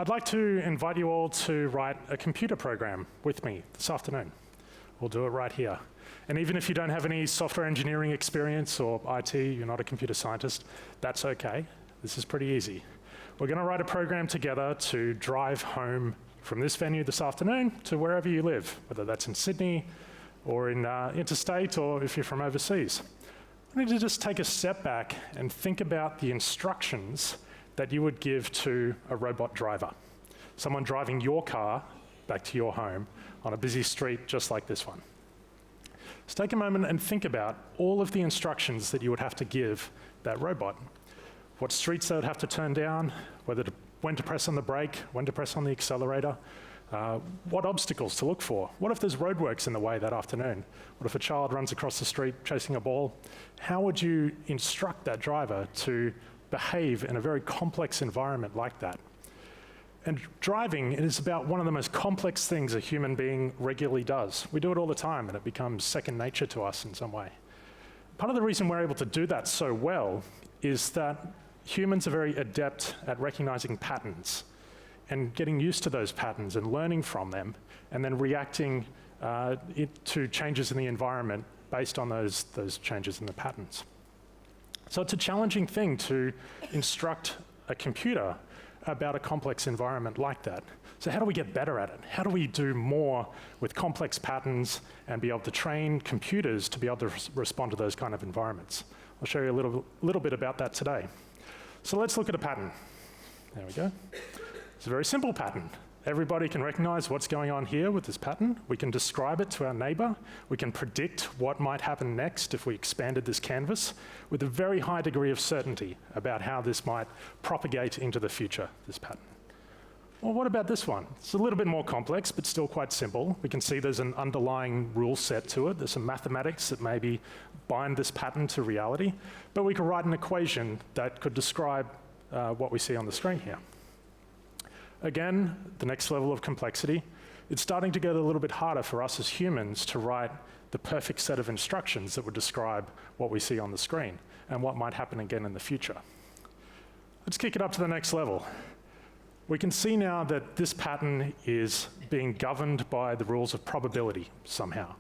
I'd like to invite you all to write a computer program with me this afternoon. We'll do it right here. And even if you don't have any software engineering experience or IT, you're not a computer scientist, that's okay. This is pretty easy. We're going to write a program together to drive home from this venue this afternoon to wherever you live, whether that's in Sydney or in interstate or if you're from overseas. I need to just take a step back and think about the instructions that you would give to a robot driver, someone driving your car back to your home on a busy street just like this one. Let's take a moment and think about all of the instructions that you would have to give that robot. What streets they would have to turn down, when to press on the brake, when to press on the accelerator, what obstacles to look for. What if there's roadworks in the way that afternoon? What if a child runs across the street chasing a ball? How would you instruct that driver to behave in a very complex environment like that? And driving is about one of the most complex things a human being regularly does. We do it all the time and it becomes second nature to us in some way. Part of the reason we're able to do that so well is that humans are very adept at recognizing patterns and getting used to those patterns and learning from them and then reacting to changes in the environment based on those changes in the patterns. So it's a challenging thing to instruct a computer about a complex environment like that. So how do we get better at it? How do we do more with complex patterns and be able to train computers to be able to respond to those kind of environments? I'll show you a little bit about that today. So let's look at a pattern. There we go. It's a very simple pattern. Everybody can recognize what's going on here with this pattern. We can describe it to our neighbor. We can predict what might happen next if we expanded this canvas with a very high degree of certainty about how this might propagate into the future, this pattern. Well, what about this one? It's a little bit more complex, but still quite simple. We can see there's an underlying rule set to it. There's some mathematics that maybe bind this pattern to reality, but we could write an equation that could describe what we see on the screen here. Again, the next level of complexity, it's starting to get a little bit harder for us as humans to write the perfect set of instructions that would describe what we see on the screen and what might happen again in the future. Let's kick it up to the next level. We can see now that this pattern is being governed by the rules of probability somehow,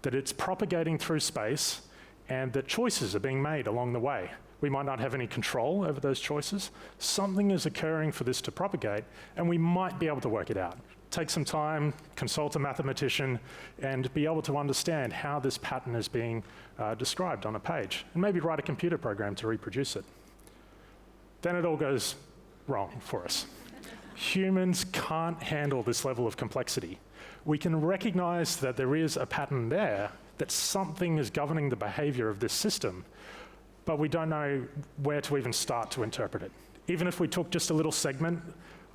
that it's propagating through space and that choices are being made along the way. We might not have any control over those choices. Something is occurring for this to propagate, and we might be able to work it out. Take some time, consult a mathematician, and be able to understand how this pattern is being described on a page, and maybe write a computer program to reproduce it. Then it all goes wrong for us. Humans can't handle this level of complexity. We can recognize that there is a pattern there, that something is governing the behavior of this system, but we don't know where to even start to interpret it. Even if we took just a little segment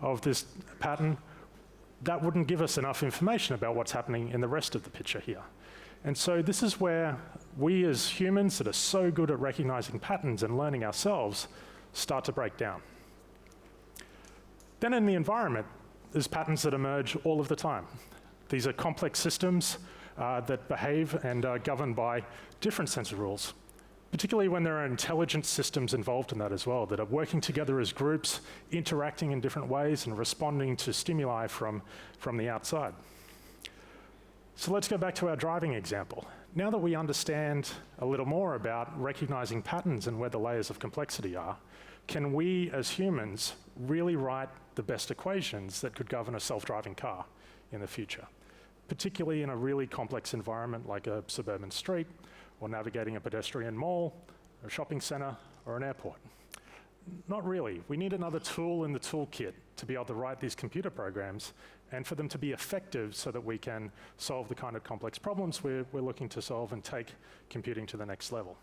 of this pattern, that wouldn't give us enough information about what's happening in the rest of the picture here. And so this is where we as humans that are so good at recognizing patterns and learning ourselves start to break down. Then in the environment, there's patterns that emerge all of the time. These are complex systems that behave and are governed by different sets of rules, particularly when there are intelligent systems involved in that as well, that are working together as groups, interacting in different ways and responding to stimuli from the outside. So let's go back to our driving example. Now that we understand a little more about recognizing patterns and where the layers of complexity are, can we as humans really write the best equations that could govern a self-driving car in the future, particularly in a really complex environment like a suburban street, or navigating a pedestrian mall, a shopping center, or an airport? Not really. We need another tool in the toolkit to be able to write these computer programs and for them to be effective so that we can solve the kind of complex problems we're looking to solve and take computing to the next level.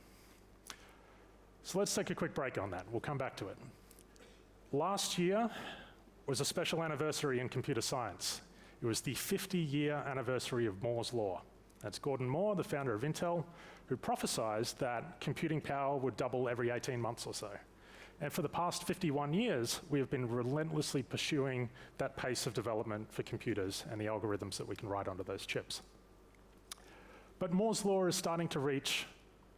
So let's take a quick break on that. We'll come back to it. Last year was a special anniversary in computer science. It was the 50-year anniversary of Moore's Law. That's Gordon Moore, the founder of Intel, who prophesied that computing power would double every 18 months or so. And for the past 51 years, we have been relentlessly pursuing that pace of development for computers and the algorithms that we can write onto those chips. But Moore's Law is starting to reach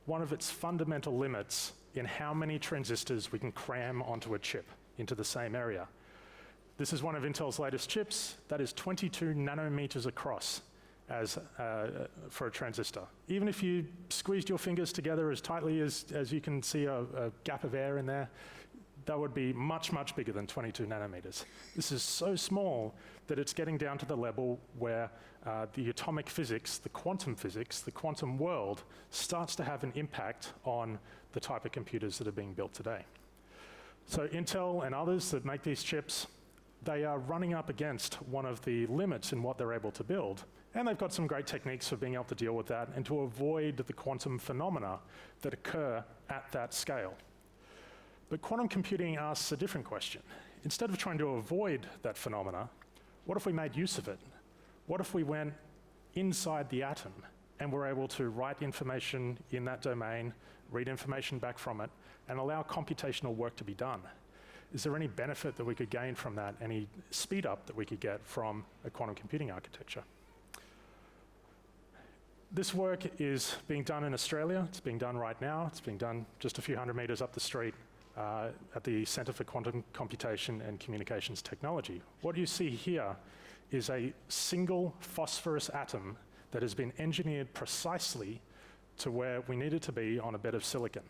one of its fundamental limits in how many transistors we can cram onto a chip into the same area. This is one of Intel's latest chips that is 22 nanometers across as, for a transistor. Even if you squeezed your fingers together as tightly as you can see a gap of air in there, that would be much, much bigger than 22 nanometers. This is so small that it's getting down to the level where the atomic physics, the quantum world starts to have an impact on the type of computers that are being built today. So Intel and others that make these chips, they are running up against one of the limits in what they're able to build. And they've got some great techniques for being able to deal with that and to avoid the quantum phenomena that occur at that scale. But quantum computing asks a different question. Instead of trying to avoid that phenomena, what if we made use of it? What if we went inside the atom and were able to write information in that domain, read information back from it, and allow computational work to be done? Is there any benefit that we could gain from that, any speed up that we could get from a quantum computing architecture? This work is being done in Australia. It's being done right now. It's being done just a few hundred meters up the street at the Centre for Quantum Computation and Communications Technology. What you see here is a single phosphorus atom that has been engineered precisely to where we need it to be on a bed of silicon.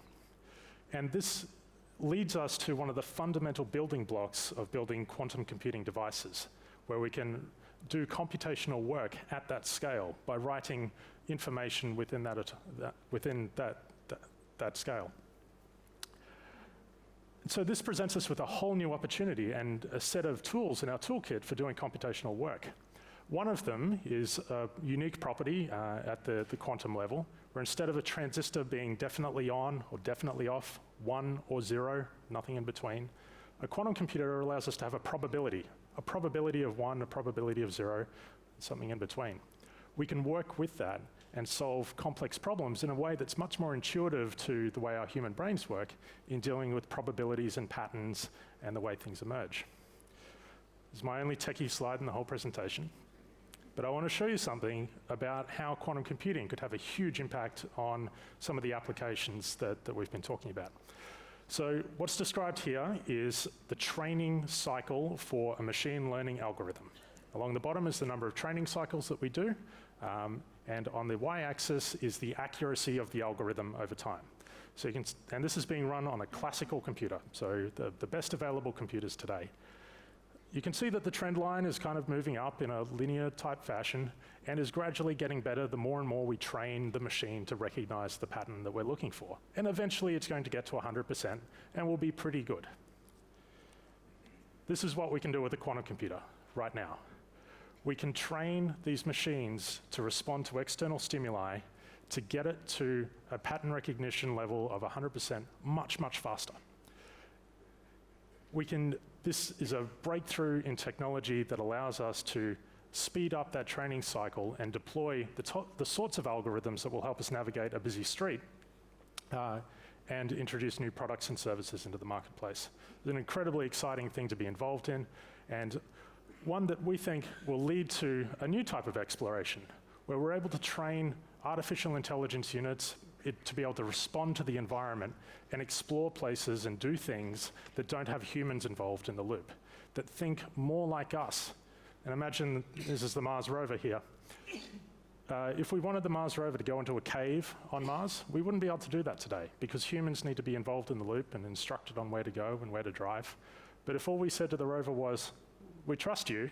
And this leads us to one of the fundamental building blocks of building quantum computing devices, where we can do computational work at that scale by writing information within that scale. So this presents us with a whole new opportunity and a set of tools in our toolkit for doing computational work. One of them is a unique property at the quantum level, where instead of a transistor being definitely on or definitely off, 1 or 0, nothing in between, a quantum computer allows us to have a probability of 1, a probability of 0, something in between. We can work with that and solve complex problems in a way that's much more intuitive to the way our human brains work in dealing with probabilities and patterns and the way things emerge. This is my only techie slide in the whole presentation, but I want to show you something about how quantum computing could have a huge impact on some of the applications that we've been talking about. So what's described here is the training cycle for a machine learning algorithm. Along the bottom is the number of training cycles that we do, and on the y-axis is the accuracy of the algorithm over time. So you can, and this is being run on a classical computer, so the best available computers today. You can see that the trend line is kind of moving up in a linear type fashion and is gradually getting better the more and more we train the machine to recognize the pattern that we're looking for. And eventually it's going to get to 100% and will be pretty good. This is what we can do with a quantum computer right now. We can train these machines to respond to external stimuli to get it to a pattern recognition level of 100% much, much faster. This is a breakthrough in technology that allows us to speed up that training cycle and deploy the sorts of algorithms that will help us navigate a busy street and introduce new products and services into the marketplace. It's an incredibly exciting thing to be involved in, and one that we think will lead to a new type of exploration, where we're able to train artificial intelligence units to be able to respond to the environment and explore places and do things that don't have humans involved in the loop, that think more like us. And imagine this is the Mars rover here. If we wanted the Mars rover to go into a cave on Mars, we wouldn't be able to do that today because humans need to be involved in the loop and instructed on where to go and where to drive. But if all we said to the rover was, "We trust you,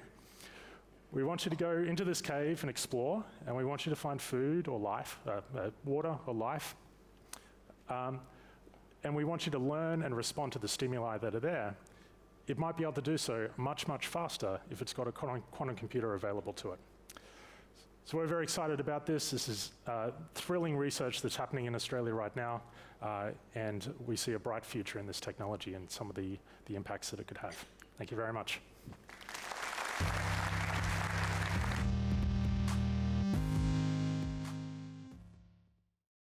we want you to go into this cave and explore, and we want you to find food or life, water or life, and we want you to learn and respond to the stimuli that are there," it might be able to do so much, much faster if it's got a quantum computer available to it. So we're very excited about this. This is thrilling research that's happening in Australia right now, and we see a bright future in this technology and some of the impacts that it could have. Thank you very much.